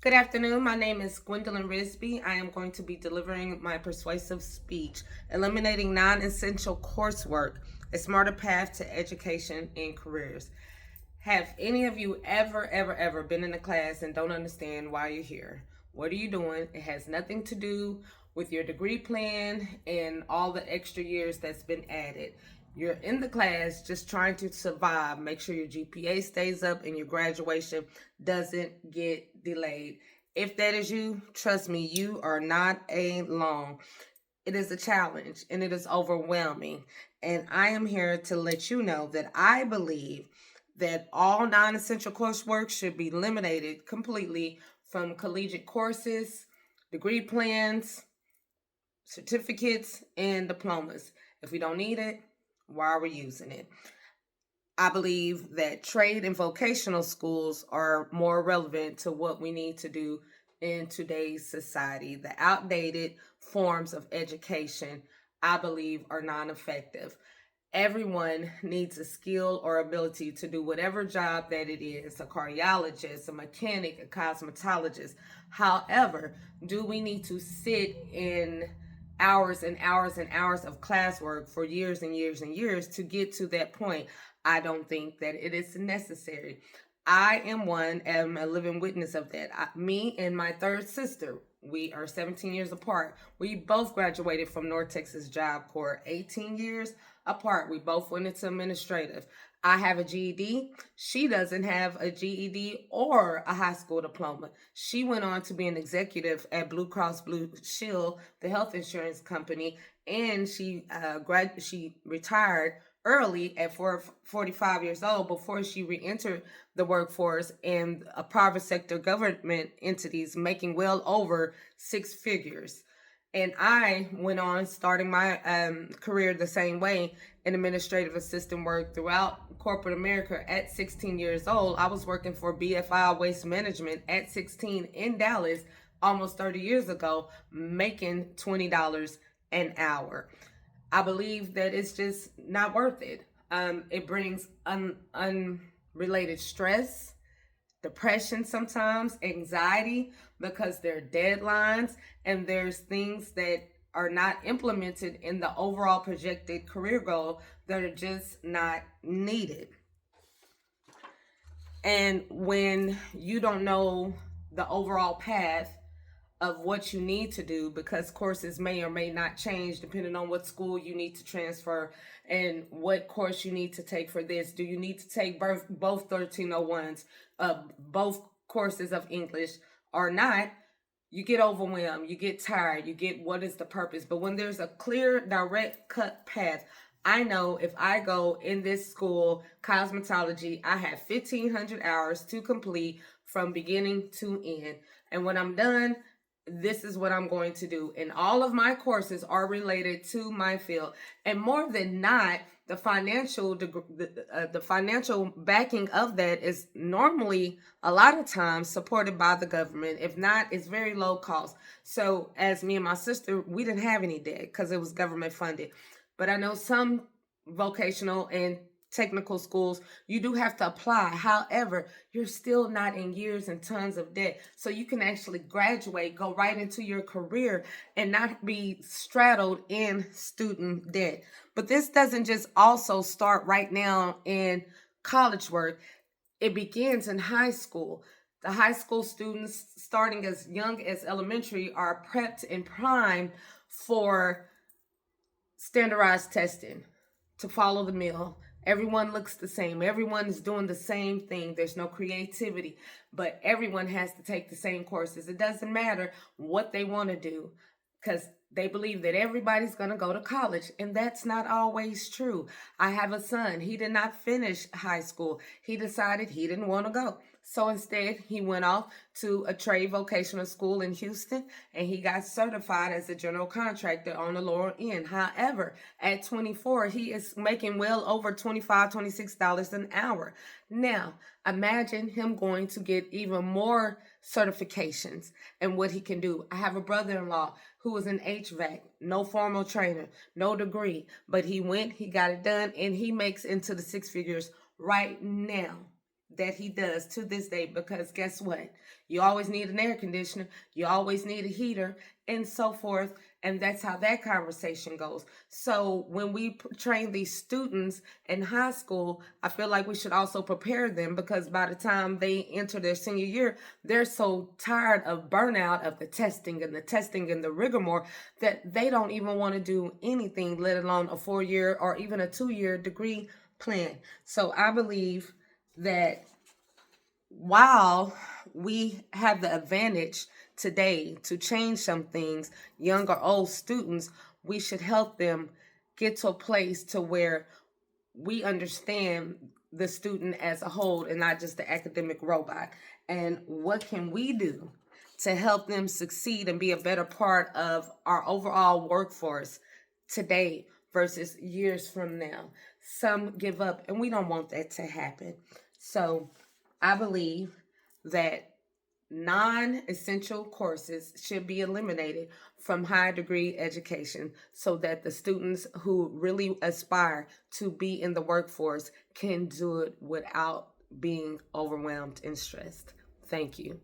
Good afternoon. My name is Gwendolyn Risby. I am going to be delivering my persuasive speech, Eliminating Non-Essential Coursework, a Smarter Path to Education and Careers. Have any of you ever been in a class and don't understand why you're here? What are you doing? It has nothing to do with your degree plan and all the extra years that's been added. You're in the class just trying to survive. Make sure your GPA stays up and your graduation doesn't get delayed. If that is you, trust me, you are not alone. It is a challenge and it is overwhelming. And I am here to let you know that I believe that all non essential coursework should be eliminated completely from collegiate courses, degree plans, certificates, and diplomas. If we don't need it, why are we using it? I believe that trade and vocational schools are more relevant to what we need to do in today's society. The outdated forms of education, I believe, are non effective. Everyone needs a skill or ability to do whatever job that it is, a cardiologist, a mechanic, a cosmetologist. However, do we need to sit in hours and hours and hours of classwork for years and years and years to get to that point? I don't think that it is necessary. I am a living witness of that. Me and my third sister, we are 17 years apart. We both graduated from North Texas Job Corps 18 years apart. We both went into administrative. I have a GED. She doesn't have a GED or a high school diploma. She went on to be an executive at Blue Cross Blue Shield, the health insurance company, and she retired early at 45 years old before she re-entered the workforce in a private sector government entities, making well over six figures. And I went on starting my career the same way in administrative assistant work throughout corporate America at 16 years old. I was working for BFI Waste Management at 16 in Dallas almost 30 years ago, making $20 an hour. I believe that it's just not worth it. It brings unrelated stress, depression sometimes, anxiety, because there are deadlines and there's things that are not implemented in the overall projected career goal that are just not needed. And when you don't know the overall path of what you need to do, because courses may or may not change depending on what school you need to transfer and what course you need to take for this. Do you need to take both 1301s, both courses of English or not? You get overwhelmed, you get tired, you get what is the purpose. But when there's a clear, direct cut path, I know if I go in this school, cosmetology, I have 1,500 hours to complete from beginning to end. And when I'm done, this is what I'm going to do. And all of my courses are related to my field. And more than not, the financial backing of that is normally a lot of times supported by the government. If not, it's very low cost. So as me and my sister, we didn't have any debt because it was government funded. But I know some vocational and technical schools, you do have to apply. However, you're still not in years and tons of debt. So you can actually graduate, go right into your career, and not be straddled in student debt. But this doesn't just also start right now in college work, it begins in high school. The high school students, starting as young as elementary, are prepped and primed for standardized testing, to follow the mill. Everyone looks the same. Everyone is doing the same thing. There's no creativity, but everyone has to take the same courses. It doesn't matter what they want to do because they believe that everybody's going to go to college, and that's not always true. I have a son. He did not finish high school. He decided he didn't want to go. So instead, he went off to a trade vocational school in Houston and he got certified as a general contractor on the lower end. However, at 24, he is making well over $25, $26 an hour. Now, imagine him going to get even more certifications and what he can do. I have a brother-in-law who was an HVAC, no formal trainer, no degree, but he went, he got it done, and he makes into the six figures right now. that he does to this day, because guess what? You always need an air conditioner, you always need a heater, and so forth. And that's how that conversation goes. So when we train these students in high school, I feel like we should also prepare them, because by the time they enter their senior year, they're so tired of burnout of the testing and the rigmarole that they don't even want to do anything, let alone a 4-year or even a 2-year degree plan. So I believe that while we have the advantage today to change some things, young or old students, we should help them get to a place to where we understand the student as a whole and not just the academic robot. And what can we do to help them succeed and be a better part of our overall workforce today versus years from now? Some give up, and we don't want that to happen. So I believe that non-essential courses should be eliminated from higher degree education, so that the students who really aspire to be in the workforce can do it without being overwhelmed and stressed. Thank you.